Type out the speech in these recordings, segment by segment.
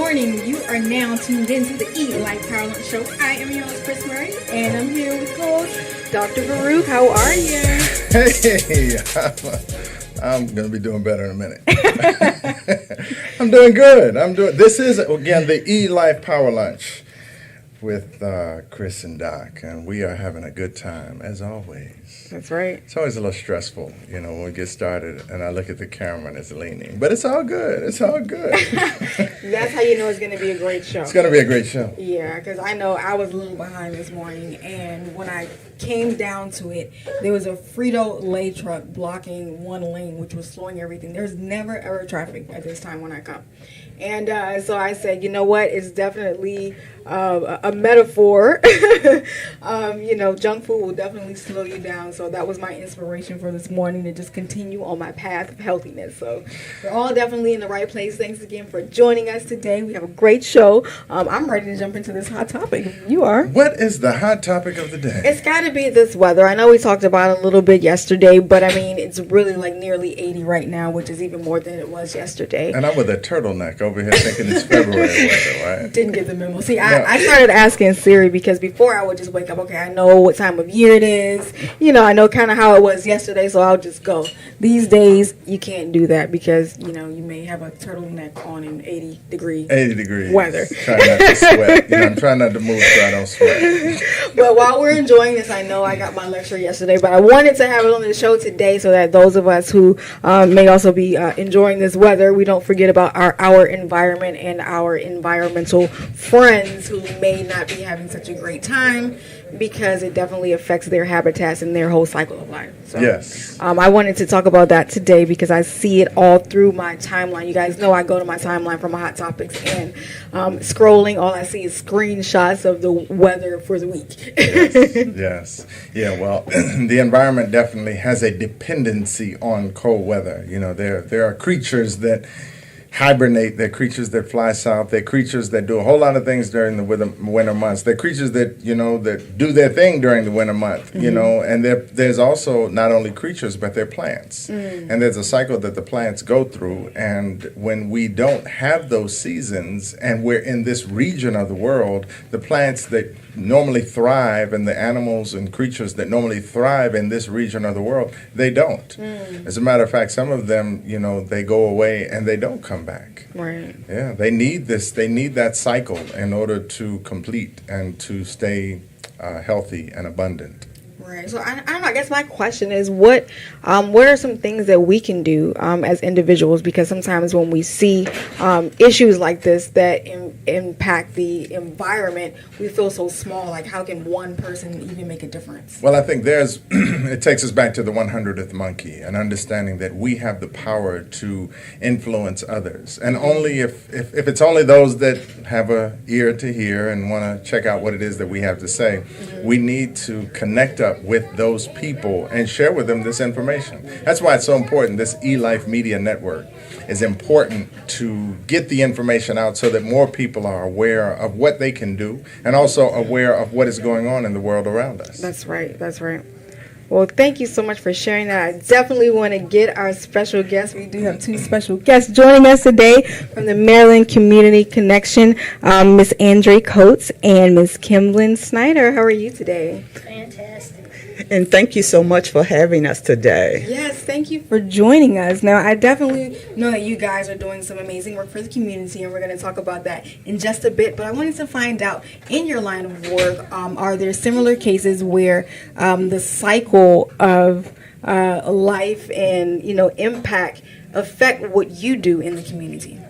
morning. You are now tuned into the Elife Power Lunch show. I am your host, Chris Murray, and I'm here with co-host Dr. Farouk. How are you? Hey, I'm going to be doing better in a minute. I'm doing good. This is, again, the Elife Power Lunch with Chris and Doc, and we are having a good time, as always. That's right. It's always a little stressful, when we get started, and I look at the camera and it's leaning. But it's all good. It's all good. That's how you know it's going to be a great show. It's going to be a great show. Yeah, because I know I was a little behind this morning, and when I came down to it, there was a Frito-Lay truck blocking one lane, which was slowing everything. There's never, ever traffic at this time when I come. And so I said, you know what, it's definitely a metaphor. Junk food will definitely slow you down. So that was my inspiration for this morning, to just continue on my path of healthiness. So we're all definitely in the right place. Thanks again for joining us today. We have a great show. I'm ready to jump into this hot topic. You are. What is the hot topic of the day? It's got to be this weather. I know we talked about it a little bit yesterday, but I mean, it's really like nearly 80 right now, which is even more than it was yesterday. And I'm with a turtleneck over here thinking it's February weather, right? Didn't get the memo. See, I started asking Siri because before I would just wake up, okay, I know what time of year it is. I know kind of how it was yesterday, so I'll just go. These days, you can't do that because, you may have a turtleneck on in 80 degrees weather. Trying not to sweat. I'm trying not to move so I don't sweat. But while we're enjoying this, I know I got my lecture yesterday, but I wanted to have it on the show today so that those of us who may also be enjoying this weather, we don't forget about our environment and our environmental friends who may not be having such a great time, because it definitely affects their habitats and their whole cycle of life. So, yes. I wanted to talk about that today because I see it all through my timeline. You guys know I go to my timeline for my hot topics, and scrolling, all I see is screenshots of the weather for the week. Yes. Yeah, well, the environment definitely has a dependency on cold weather. There are creatures that hibernate. They're creatures that fly south. They're creatures that do a whole lot of things during the winter months. They're creatures that that do their thing during the winter month. And there's also not only creatures, but they're plants. And there's a cycle that the plants go through. And when we don't have those seasons, and we're in this region of the world, the plants that normally thrive and the animals and creatures that normally thrive in this region of the world, they don't. As a matter of fact, some of them, they go away and they don't come back. Right. Yeah, they need this. They need that cycle in order to complete and to stay healthy and abundant. Right. So I don't know. I guess my question is, what are some things that we can do as individuals? Because sometimes when we see issues like this that impact the environment, we feel so small. Like, how can one person even make a difference? Well, I think it takes us back to the 100th monkey, and understanding that we have the power to influence others. And only if it's only those that have a ear to hear and want to check out what it is that we have to say, we need to connect up with those people and share with them this information. That's why it's so important. This eLife Media Network is important to get the information out so that more people are aware of what they can do and also aware of what is going on in the world around us. That's right. That's right. Well, thank you so much for sharing that. I definitely want to get our special guests. We do have two special guests joining us today from the Maryland Community Connection, Miss Andre Coates and Miss Kimblin Snyder. How are you today? Fantastic. And thank you so much for having us today. Yes, thank you for joining us. Now, I definitely know that you guys are doing some amazing work for the community, and we're going to talk about that in just a bit. But I wanted to find out, in your line of work, are there similar cases where the cycle of life and impact affect what you do in the community?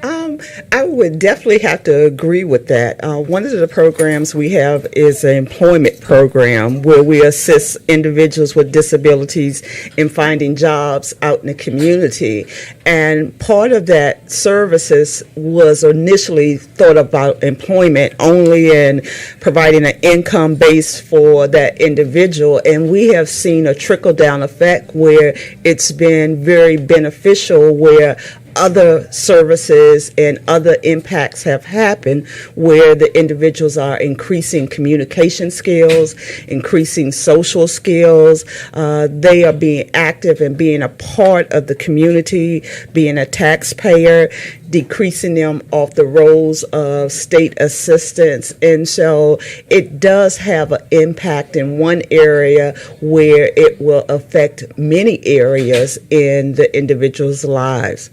I would definitely have to agree with that. One of the programs we have is an employment program where we assist individuals with disabilities in finding jobs out in the community. And part of that services was initially thought about employment only in providing an income base for that individual. And we have seen a trickle-down effect where it's been very beneficial, where other services and other impacts have happened where the individuals are increasing communication skills, increasing social skills. They are being active and being a part of the community, being a taxpayer. decreasing them off the rolls of state assistance. And so it does have an impact in one area where it will affect many areas in the individual's lives.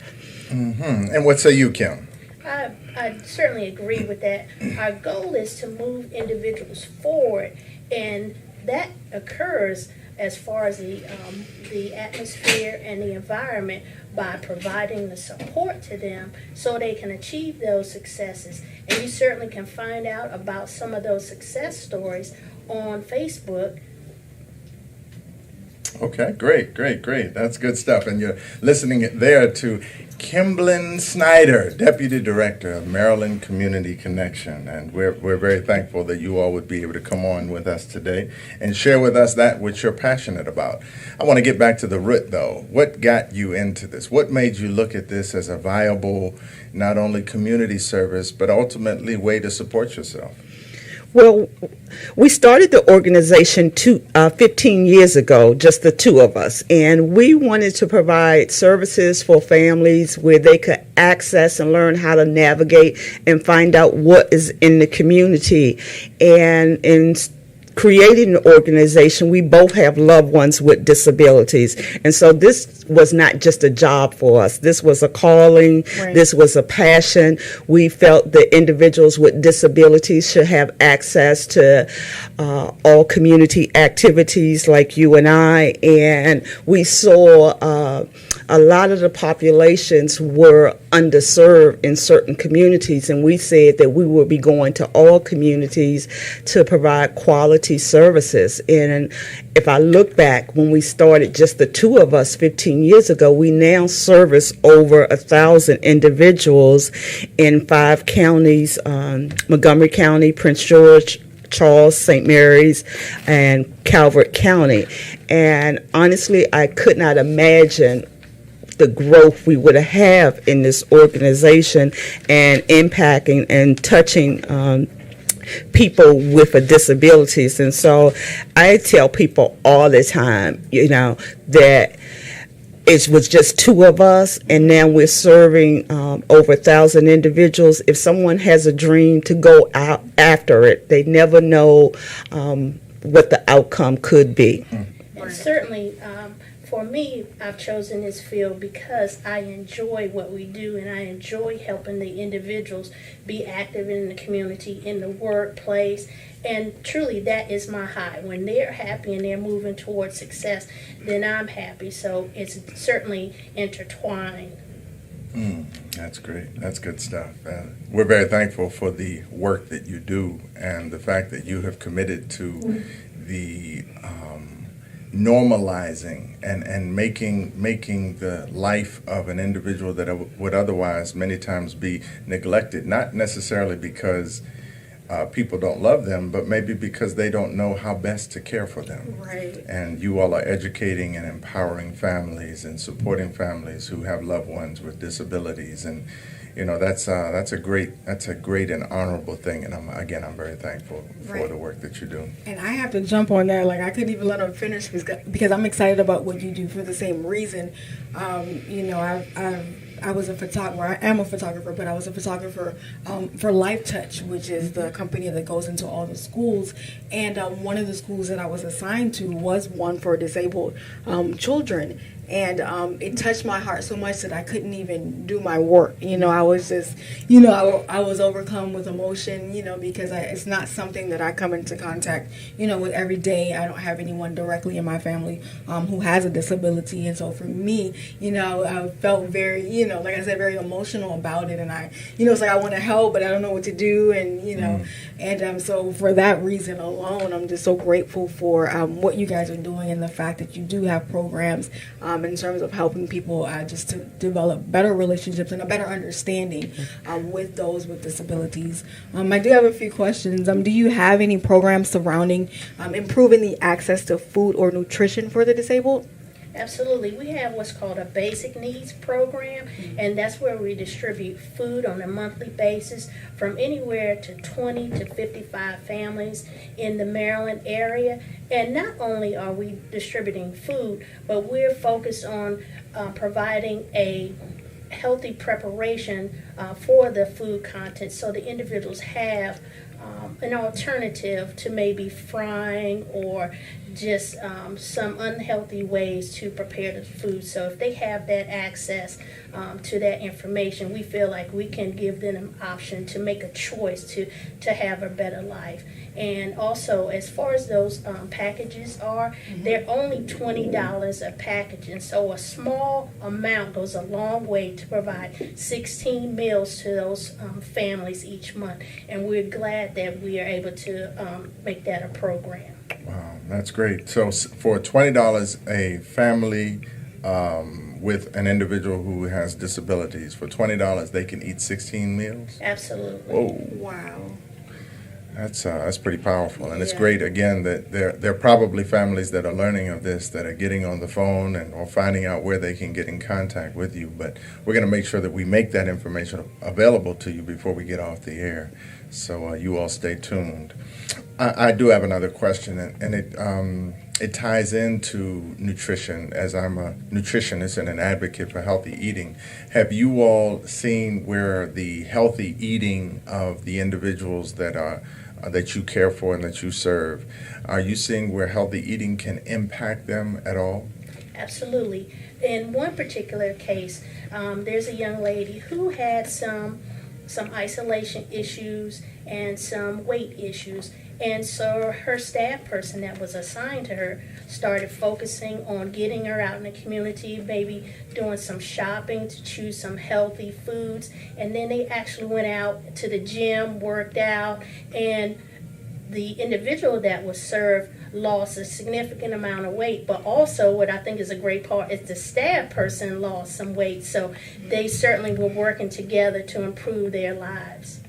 And what say you, Kim? I certainly agree with that. Our goal is to move individuals forward, and that occurs as far as the atmosphere and the environment by providing the support to them so they can achieve those successes. And you certainly can find out about some of those success stories on Facebook. Okay, great. That's good stuff. And you're listening there to Kimblin Snyder, Deputy Director of Maryland Community Connection. And we're very thankful that you all would be able to come on with us today and share with us that which you're passionate about. I want to get back to the root, though. What got you into this? What made you look at this as a viable, not only community service, but ultimately way to support yourself? Well, we started the organization 15 years ago, just the two of us, and we wanted to provide services for families where they could access and learn how to navigate and find out what is in the community. And in creating an organization, we both have loved ones with disabilities. And so this was not just a job for us. This was a calling. Right. This was a passion. We felt that individuals with disabilities should have access to all community activities like you and I. And we saw a lot of the populations were underserved in certain communities, and we said that we would be going to all communities to provide quality services. And if I look back when we started, just the two of us 15 years ago, we now service over 1,000 individuals in 5 counties, Montgomery County, Prince George, Charles, St. Mary's, and Calvert County. And honestly, I could not imagine the growth we would have in this organization and impacting and touching people with disabilities. And so I tell people all the time, that it was just two of us, and now we're serving over 1,000 individuals. If someone has a dream, to go out after it. They never know what the outcome could be. And certainly, for me, I've chosen this field because I enjoy what we do, and I enjoy helping the individuals be active in the community, in the workplace, and truly that is my high. When they're happy and they're moving towards success, then I'm happy. So it's certainly intertwined. That's great. That's good stuff. We're very thankful for the work that you do and the fact that you have committed to the normalizing and making the life of an individual that would otherwise many times be neglected, not necessarily because people don't love them, but maybe because they don't know how best to care for them. Right. And you all are educating and empowering families and supporting families who have loved ones with disabilities, and that's a great and honorable thing. And I'm very thankful for the work that you do. And I have to jump on that. Like, I couldn't even let him finish because I'm excited about what you do for the same reason. I was a photographer. I am a photographer, but I was a photographer for Life Touch, which is the company that goes into all the schools. And one of the schools that I was assigned to was one for disabled children. And it touched my heart so much that I couldn't even do my work. I was just, I was overcome with emotion, because it's not something that I come into contact, with every day. I don't have anyone directly in my family who has a disability. And so for me, I felt very, like I said, very emotional about it. And it's like I want to help, but I don't know what to do. And, so for that reason alone, I'm just so grateful for what you guys are doing and the fact that you do have programs in terms of helping people just to develop better relationships and a better understanding with those with disabilities. I do have a few questions. Do you have any programs surrounding improving the access to food or nutrition for the disabled? Absolutely. We have what's called a basic needs program, and that's where we distribute food on a monthly basis from anywhere to 20 to 55 families in the Maryland area. And not only are we distributing food, but we're focused on providing a healthy preparation for the food content, so the individuals have an alternative to maybe frying or just some unhealthy ways to prepare the food. So if they have that access to that information, we feel like we can give them an option to make a choice to have a better life. And also, as far as those packages are, they're only $20 a package. And so a small amount goes a long way to provide 16 meals to those families each month. And we're glad that we are able to make that a program. Wow, that's great. So for $20, a family with an individual who has disabilities, for $20, they can eat 16 meals? Absolutely. Whoa. Wow. That's pretty powerful, and it's Yeah. great again that there are probably families that are learning of this, that are getting on the phone and or finding out where they can get in contact with you. But we're going to make sure that we make that information available to you before we get off the air. So you all stay tuned. I do have another question, and it ties into nutrition, as I'm a nutritionist and an advocate for healthy eating. Have you all seen where the healthy eating of the individuals that you care for and that you serve, are you seeing where healthy eating can impact them at all? Absolutely. In one particular case, there's a young lady who had some isolation issues and some weight issues. And so her staff person that was assigned to her started focusing on getting her out in the community, maybe doing some shopping to choose some healthy foods. And then they actually went out to the gym, worked out, and the individual that was served lost a significant amount of weight. But also what I think is a great part is the staff person lost some weight. So they certainly were working together to improve their lives.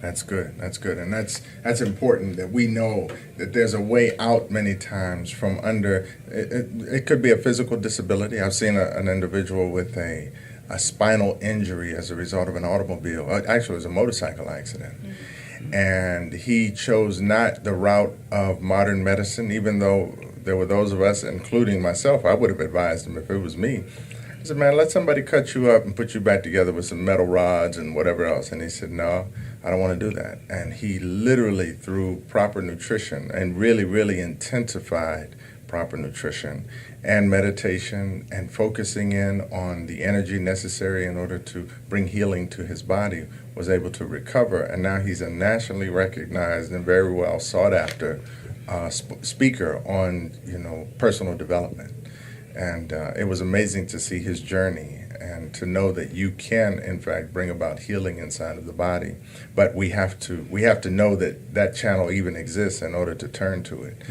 That's good. That's good. And that's important that we know that there's a way out many times from under. It could be a physical disability. I've seen an individual with a spinal injury as a result of an automobile. Actually, it was a motorcycle accident. And he chose not the route of modern medicine, even though there were those of us, including myself, I would have advised him if it was me. I said, man, let somebody cut you up and put you back together with some metal rods and whatever else. And he said, no, I don't want to do that. And he literally, through proper nutrition and really, really intensified proper nutrition and meditation and focusing in on the energy necessary in order to bring healing to his body, was able to recover. And now he's a nationally recognized and very well sought after speaker on, personal development. And it was amazing to see his journey and to know that you can, in fact, bring about healing inside of the body. But we have to know that that channel even exists in order to turn to it.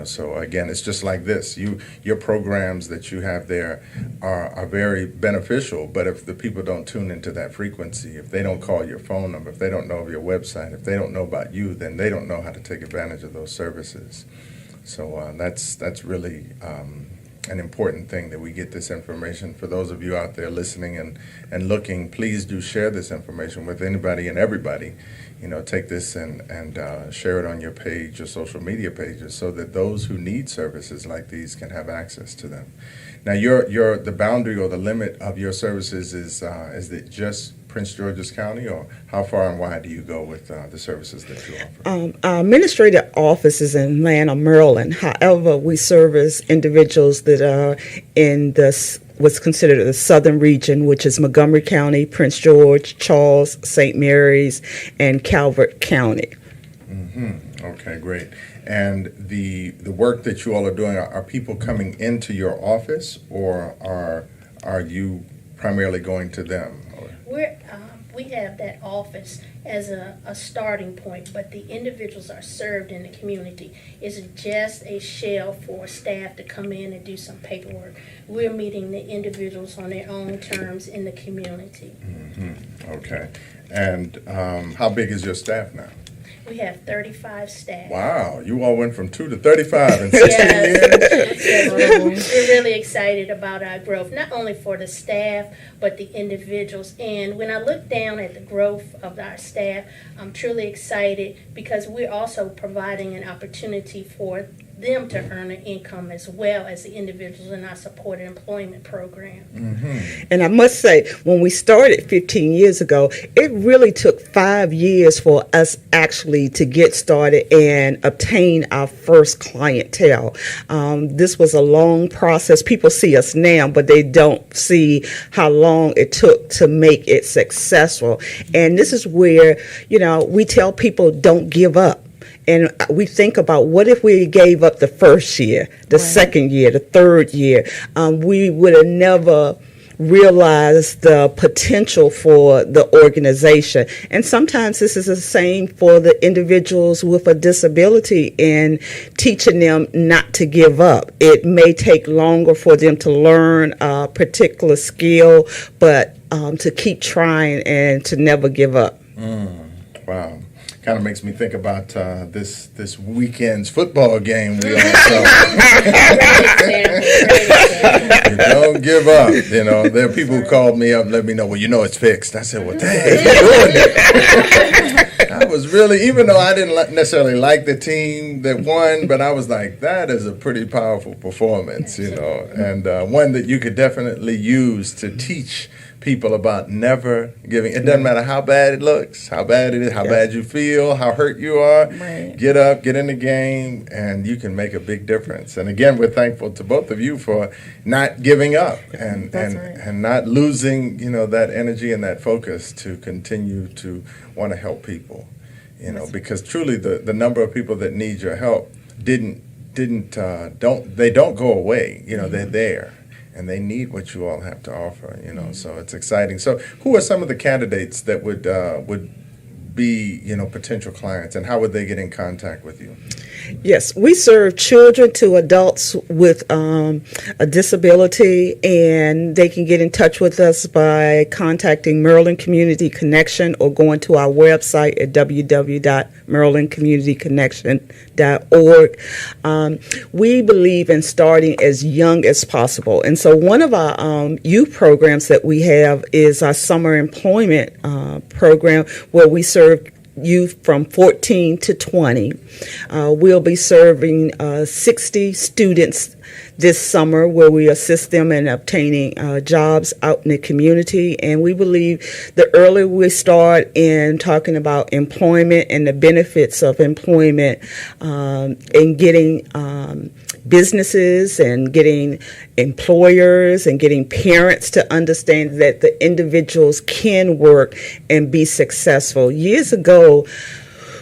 So again, it's just like this. Your programs that you have there are very beneficial. But if the people don't tune into that frequency, if they don't call your phone number, if they don't know of your website, if they don't know about you, then they don't know how to take advantage of those services. So that's really an important thing that we get this information. For those of you out there listening and looking, please do share this information with anybody and everybody. Take this and share it on your page, your social media pages, so that those who need services like these can have access to them. Now, the boundary or the limit of your services is it just Prince George's County, or how far and wide do you go with the services that you offer? Our administrative office is in Atlanta, Maryland. However, we service individuals that are in what's considered the southern region, which is Montgomery County, Prince George, Charles, St. Mary's, and Calvert County. Okay, great. And the work that you all are doing, are people coming into your office, or are you primarily going to them? We have that office as a starting point, but the individuals are served in the community. It's just a shell for staff to come in and do some paperwork. We're meeting the individuals on their own terms in the community. Okay. And how big is your staff now? We have 35 staff. Wow, you all went from 2 to 35 in 16 years? Yes, we're really excited about our growth, not only for the staff, but the individuals. And when I look down at the growth of our staff, I'm truly excited because we're also providing an opportunity for them to earn an income as well as the individuals in our supported employment program. And I must say, when we started 15 years ago, it really took 5 years for us actually to get started and obtain our first clientele. This was a long process. People see us now, but they don't see how long it took to make it successful. And this is where, we tell people don't give up. And we think about, what if we gave up the first year, the second year, the third year? We would have never realized the potential for the organization. And sometimes this is the same for the individuals with a disability, in teaching them not to give up. It may take longer for them to learn a particular skill, but to keep trying and to never give up. Wow. Kind of makes me think about this weekend's football game we all saw. You don't give up. There are people who called me up and let me know, well, it's fixed. I said, well, dang, you doing it. I was really, even though I didn't necessarily like the team that won, but I was like, that is a pretty powerful performance, and one that you could definitely use to teach people about never giving. It doesn't matter how bad it looks, how bad it is, how bad you feel, how hurt you are. Right. Get up, get in the game, and you can make a big difference. And again, we're thankful to both of you for not giving up and not losing, that energy and that focus to continue to want to help people. Because truly the number of people that need your help don't go away. They're there. And they need what you all have to offer, so it's exciting. So who are some of the candidates that would be, potential clients, and how would they get in contact with you? Yes, we serve children to adults with a disability, and they can get in touch with us by contacting Maryland Community Connection or going to our website at www.marylandcommunityconnection.org. We believe in starting as young as possible, and so one of our youth programs that we have is our summer employment program, where we serve youth from 14 to 20. We'll be serving 60 students this summer, where we assist them in obtaining jobs out in the community. And we believe the earlier we start in talking about employment and the benefits of employment, and getting businesses and getting employers and getting parents to understand that the individuals can work and be successful. Years ago,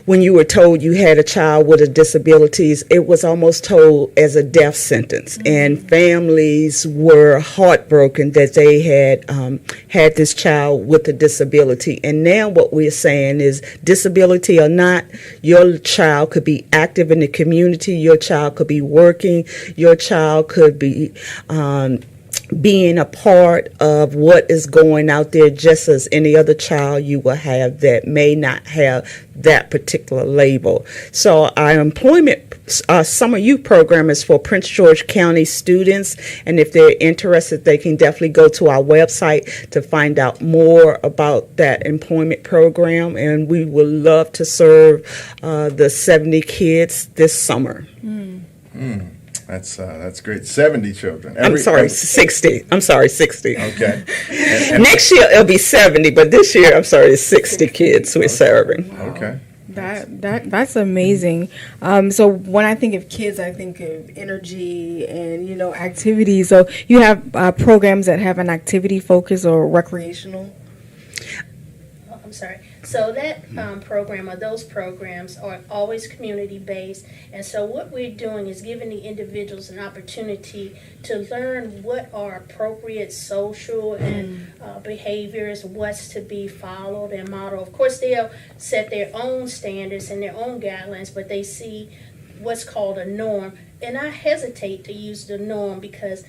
when you were told you had a child with a disabilities, it was almost told as a death sentence, and families were heartbroken that they had this child with a disability. And now what we're saying is, disability or not, your child could be active in the community, your child could be working, your child could be being a part of what is going out there, just as any other child you will have that may not have that particular label. So our summer youth program is for Prince George County students, and if they're interested, they can definitely go to our website to find out more about that employment program, and we would love to serve the 70 kids this summer. That's great. 70 children. 60. I'm sorry, 60. Okay. Next year it'll be 70, but this year, it's 60 kids we're serving. Okay. That's amazing. So when I think of kids, I think of energy and activity. So you have programs that have an activity focus or recreational. I'm sorry. So that program, or those programs, are always community-based. And so what we're doing is giving the individuals an opportunity to learn what are appropriate social and behaviors, what's to be followed and modeled. Of course, they'll set their own standards and their own guidelines, but they see what's called a norm. And I hesitate to use the norm, because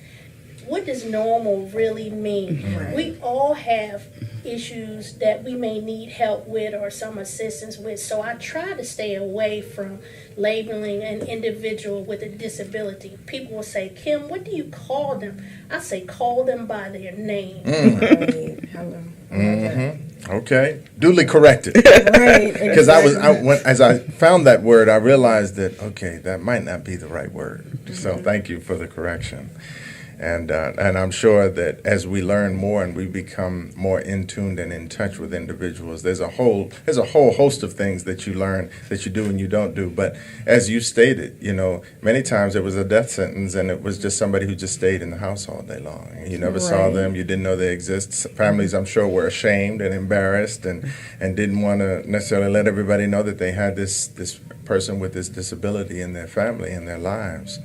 what does normal really mean? Right. We all have issues that we may need help with or some assistance with. So I try to stay away from labeling an individual with a disability. People will say, Kim, what do you call them? I say, call them by their name. Right. Hello. Okay, duly corrected. Right. Because as I found that word, I realized that okay, that might not be the right word. So thank you for the correction. And I'm sure that as we learn more and we become more in tuned and in touch with individuals, there's a whole host of things that you learn that you do and you don't do. But as you stated, many times it was a death sentence and it was just somebody who just stayed in the house all day long. You never saw them. You didn't know they exist. Families, I'm sure, were ashamed and embarrassed and didn't want to necessarily let everybody know that they had this person with this disability in their family, in their lives.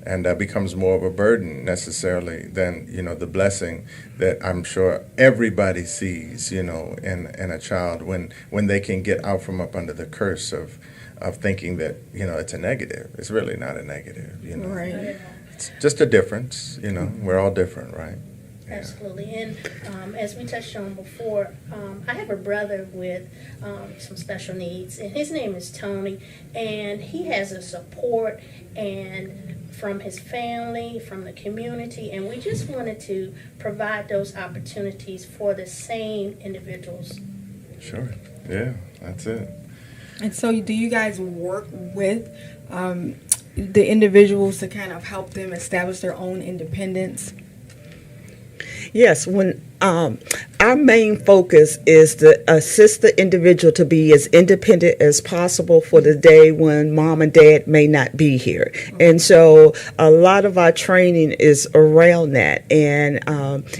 And that becomes more of a burden necessarily than the blessing that I'm sure everybody sees in a child when they can get out from up under the curse of thinking that it's a negative. It's really not a negative. Right. It's just a difference. We're all different, right? Yeah. Absolutely. And as we touched on before, I have a brother with some special needs, and his name is Tony, and he has a support and from his family, from the community, and we just wanted to provide those opportunities for the same individuals. Sure. Yeah, that's it. And so do you guys work with the individuals to kind of help them establish their own independence? Yes, when our main focus is to assist the individual to be as independent as possible for the day when mom and dad may not be here. And so a lot of our training is around that. And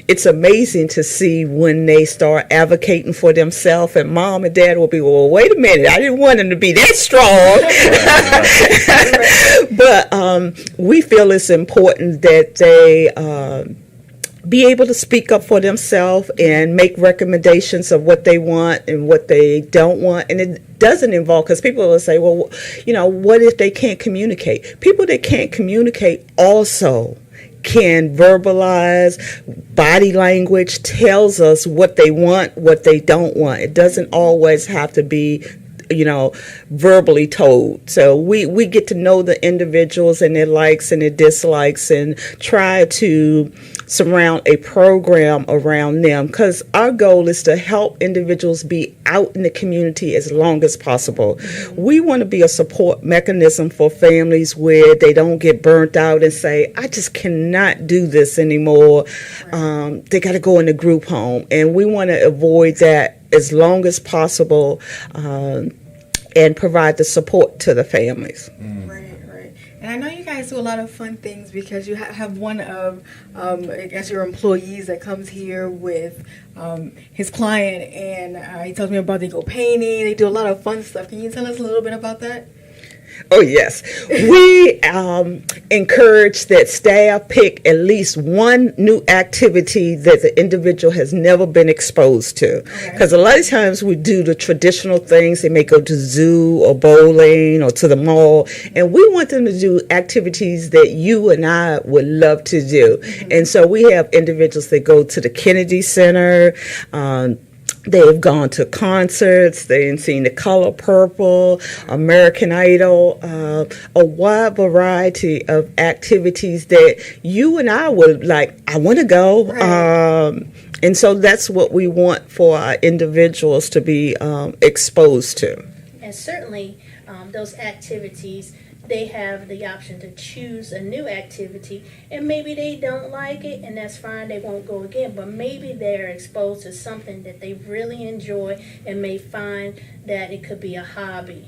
it's amazing to see when they start advocating for themselves and mom and dad will be, well, wait a minute, I didn't want them to be that strong. But we feel it's important that they be able to speak up for themselves and make recommendations of what they want and what they don't want. And it doesn't involve, because people will say, well, what if they can't communicate? People that can't communicate also can verbalize. Body language tells us what they want, what they don't want. It doesn't always have to be verbally told. So we get to know the individuals and their likes and their dislikes and try to surround a program around them, because our goal is to help individuals be out in the community as long as possible. We want to be a support mechanism for families where they don't get burnt out and say, I just cannot do this anymore. They got to go in a group home. And we want to avoid that as long as possible. And provide the support to the families. Right. And I know you guys do a lot of fun things because you have one of, I guess, your employees that comes here with his client, and he tells me about they go painting. They do a lot of fun stuff. Can you tell us a little bit about that? Oh, yes. We encourage that staff pick at least one new activity that the individual has never been exposed to. Because a lot of times we do the traditional things. They may go to zoo or bowling or to the mall. And we want them to do activities that you and I would love to do. And so we have individuals that go to the Kennedy Center. They've gone to concerts, they've seen The Color Purple, American Idol, a wide variety of activities that you and I would like, I want to go. Right. And so that's what we want for our individuals to be exposed to. And certainly those activities, they have the option to choose a new activity, and maybe they don't like it, and that's fine, they won't go again, but maybe they're exposed to something that they really enjoy and may find that it could be a hobby.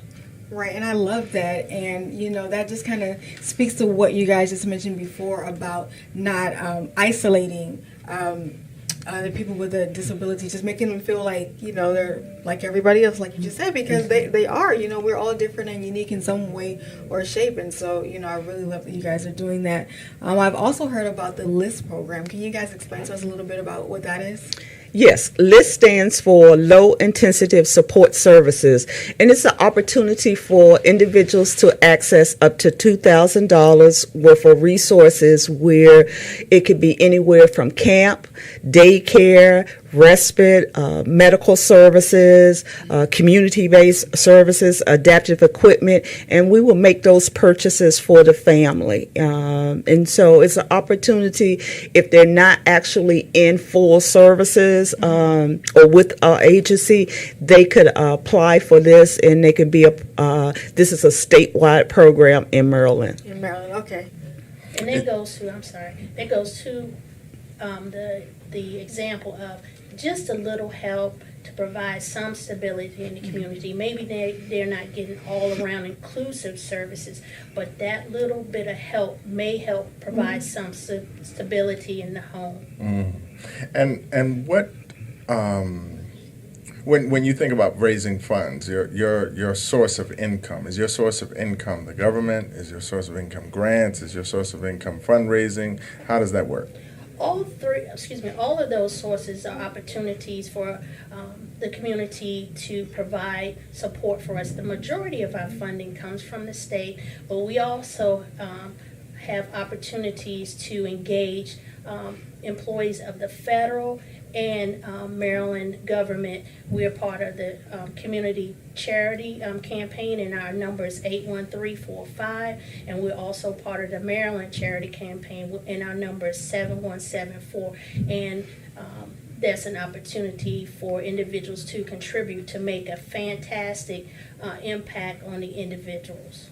Right, and I love that, and that just kind of speaks to what you guys just mentioned before about not isolating the people with a disability, just making them feel like, they're like everybody else, like you just said, because they are, we're all different and unique in some way or shape. And so, I really love that you guys are doing that. I've also heard about the LIST program. Can you guys explain to us a little bit about what that is? Yes, LIST stands for Low Intensity Support Services, and it's an opportunity for individuals to access up to $2,000 worth of resources where it could be anywhere from camp, daycare, respite, medical services, community-based services, adaptive equipment, and we will make those purchases for the family. And so it's an opportunity if they're not actually in full services or with our agency, they could apply for this, and they can be this is a statewide program in Maryland. In Maryland, okay. And that goes to, the example of just a little help to provide some stability in the community. Maybe they're not getting all around inclusive services, but that little bit of help may help provide some stability in the home. And what when you think about raising funds, your source of income, is your source of income the government? Is your source of income grants? Is your source of income fundraising? How does that work? All of those sources are opportunities for the community to provide support for us. The majority of our funding comes from the state, but we also have opportunities to engage employees of the federal and Maryland government. We're part of the community charity campaign, and our number is 81345, and we're also part of the Maryland charity campaign, and our number is 7174. And that's an opportunity for individuals to contribute to make a fantastic impact on the individuals.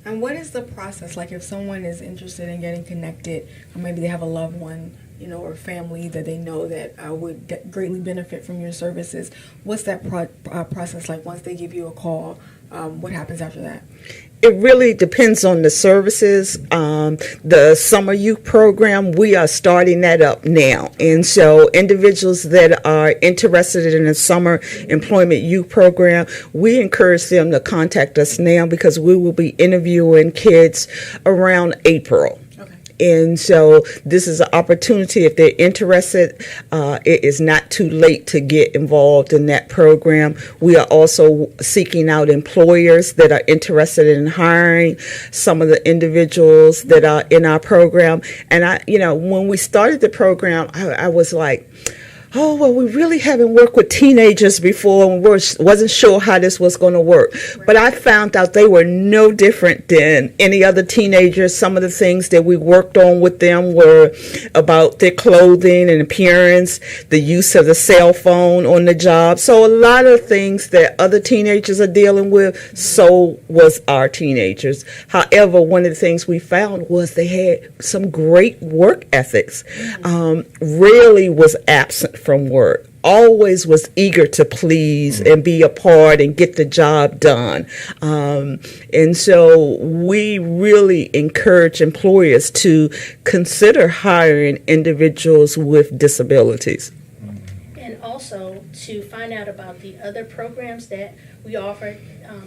And what is the process like if someone is interested in getting connected, or maybe they have a loved one, or family that they know that would greatly benefit from your services? What's that process like once they give you a call? What happens after that? It really depends on the services. The summer youth program, we are starting that up now. And so individuals that are interested in a summer employment youth program, we encourage them to contact us now because we will be interviewing kids around April. And so this is an opportunity if they're interested. It is not too late to get involved in that program. We are also seeking out employers that are interested in hiring some of the individuals that are in our program. And when we started the program, I was like, oh, well, we really haven't worked with teenagers before and wasn't sure how this was going to work. Right. But I found out they were no different than any other teenagers. Some of the things that we worked on with them were about their clothing and appearance, the use of the cell phone on the job. So a lot of things that other teenagers are dealing with, so was our teenagers. However, one of the things we found was they had some great work ethics. Rarely was absent from work, always was eager to please and be a part and get the job done. And so we really encourage employers to consider hiring individuals with disabilities. And also to find out about the other programs that we offer,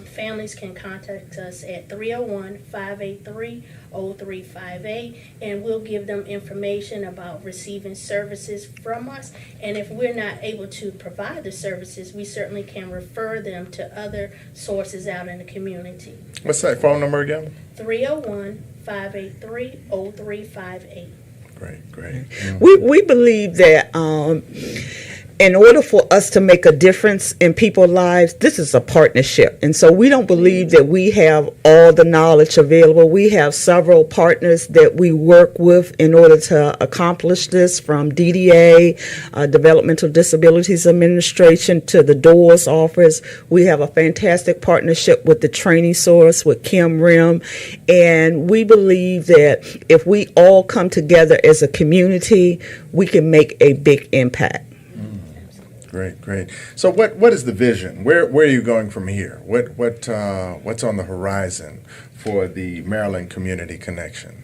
families can contact us at 301-583-0358, and we'll give them information about receiving services from us. And if we're not able to provide the services, we certainly can refer them to other sources out in the community. What's that phone number again? 301-583-0358. Great. We believe that in order for us to make a difference in people's lives, this is a partnership. And so we don't believe that we have all the knowledge available. We have several partners that we work with in order to accomplish this, from DDA, Developmental Disabilities Administration, to the DOORS office. We have a fantastic partnership with the Training Source, with Kim Rim. And we believe that if we all come together as a community, we can make a big impact. Great. So what is the vision? Where are you going from here? What's on the horizon for the Maryland Community Connection?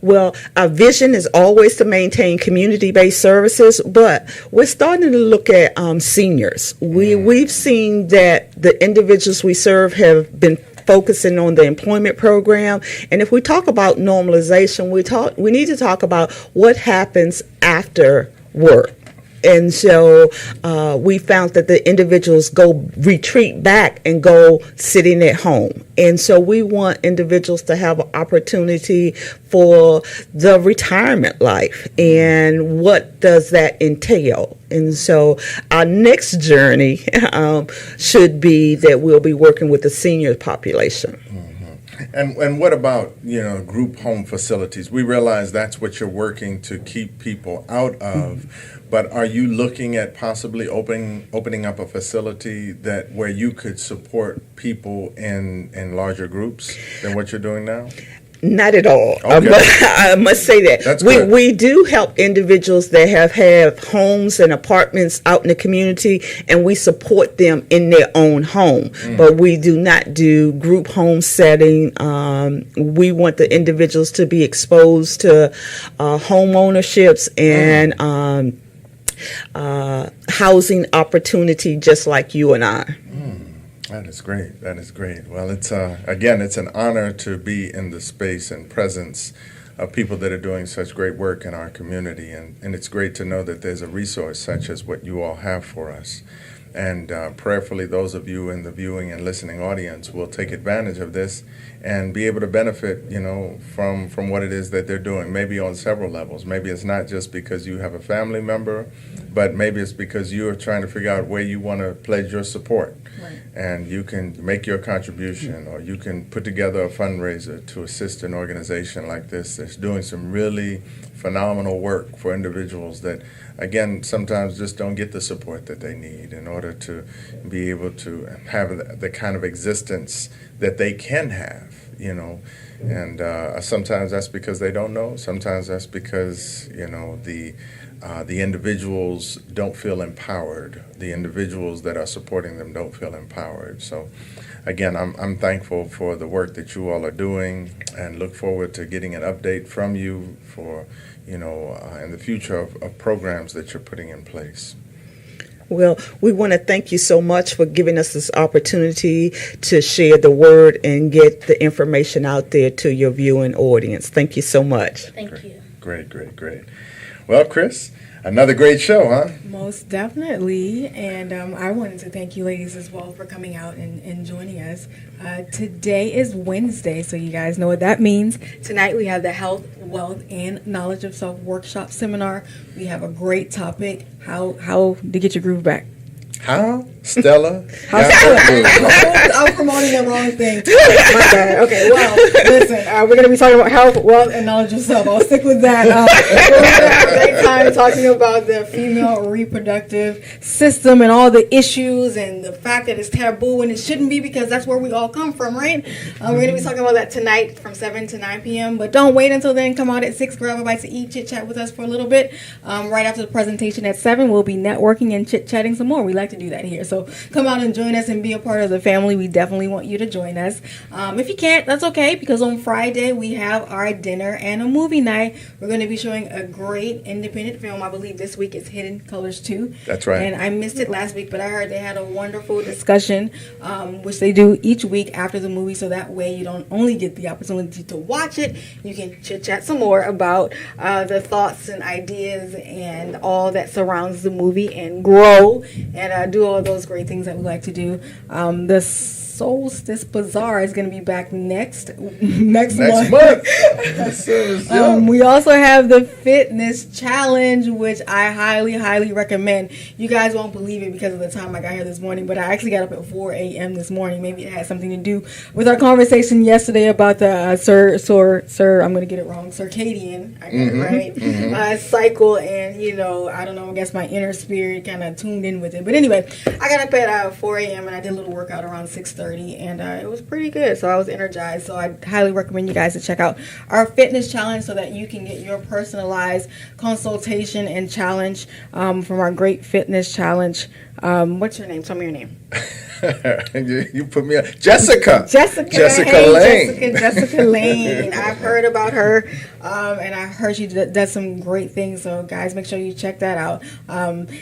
Well, our vision is always to maintain community-based services, but we're starting to look at seniors. We've seen that the individuals we serve have been focusing on the employment program, and if we talk about normalization, we need to talk about what happens after work. And so we found that the individuals retreat back and go sitting at home. And so we want individuals to have an opportunity for the retirement life. And what does that entail? And so our next journey should be that we'll be working with the senior population. And what about, group home facilities? We realize that's what you're working to keep people out of, but are you looking at possibly opening up a facility where you could support people in larger groups than what you're doing now? Not at all. Okay. I must say that. That's good. We do help individuals that have homes and apartments out in the community, and we support them in their own home. But we do not do group home setting. We want the individuals to be exposed to home ownerships and housing opportunity just like you and I. That is great. That is great. Well, it's it's an honor to be in the space and presence of people that are doing such great work in our community, and it's great to know that there's a resource such as what you all have for us. And prayerfully, those of you in the viewing and listening audience will take advantage of this and be able to benefit, from what it is that they're doing, maybe on several levels. Maybe it's not just because you have a family member, but maybe it's because you are trying to figure out where you want to pledge your support. Right. And you can make your contribution, or you can put together a fundraiser to assist an organization like this that's doing some really phenomenal work for individuals that, again, sometimes just don't get the support that they need in order to be able to have the kind of existence that they can have, And sometimes that's because they don't know. Sometimes that's because, the individuals don't feel empowered. The individuals that are supporting them don't feel empowered. So, again, I'm thankful for the work that you all are doing, and look forward to getting an update from you for, in the future of programs that you're putting in place. Well, we want to thank you so much for giving us this opportunity to share the word and get the information out there to your viewing audience. Thank you so much. Thank you. Great. Well, Chris, another great show, huh? Most definitely. And I wanted to thank you ladies as well for coming out and joining us. Today is Wednesday, so you guys know what that means. Tonight we have the Health, Wealth, and Knowledge of Self workshop seminar. We have a great topic, how to get your groove back. How? Stella? I was promoting the wrong thing. My bad. Okay, well, listen, we're going to be talking about health, wealth, and knowledge of self. I'll stick with that. We're going to have a great time talking about the female reproductive system and all the issues and the fact that it's taboo, and it shouldn't be, because that's where we all come from, right? We're going to be talking about that tonight from 7 to 9 p.m., but don't wait until then. Come out at 6, grab a bite to eat, chit-chat with us for a little bit. Right after the presentation at 7, we'll be networking and chit-chatting some more. We like to do that here. So come out and join us and be a part of the family. We definitely want you to join us. If you can't, that's okay, because on Friday we have our dinner and a movie night. We're going to be showing a great independent film. I believe this week is Hidden Colors 2. That's right. And I missed it last week, but I heard they had a wonderful discussion, which they do each week after the movie, so that way you don't only get the opportunity to watch it, you can chit-chat some more about the thoughts and ideas and all that surrounds the movie, and grow and do all those great things that we like to do. The Solstice Bazaar is going to be back next month. We also have the Fitness Challenge, which I highly recommend. You guys won't believe it because of the time I got here this morning, but I actually got up at 4 a.m. this morning. Maybe it had something to do with our conversation yesterday about the I'm going to get it wrong, circadian, I got it right, cycle, and I don't know, I guess my inner spirit kind of tuned in with it. But anyway, I got up at 4 a.m. and I did a little workout around 6:30. And it was pretty good, so I was energized. So I highly recommend you guys to check out our fitness challenge so that you can get your personalized consultation and challenge from our great fitness challenge. What's your name? Tell me your name. You put me on. Jessica Lane. Jessica Lane. I've heard about her, and I heard she does some great things. So, guys, make sure you check that out.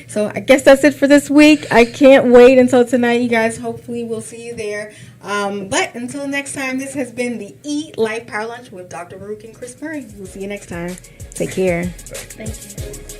So, I guess that's it for this week. I can't wait until tonight, you guys. Hopefully, we'll see you there. But until next time, this has been the Elife Power Lunch with Dr. Baruch and Chris Murray. We'll see you next time. Take care. Thank you.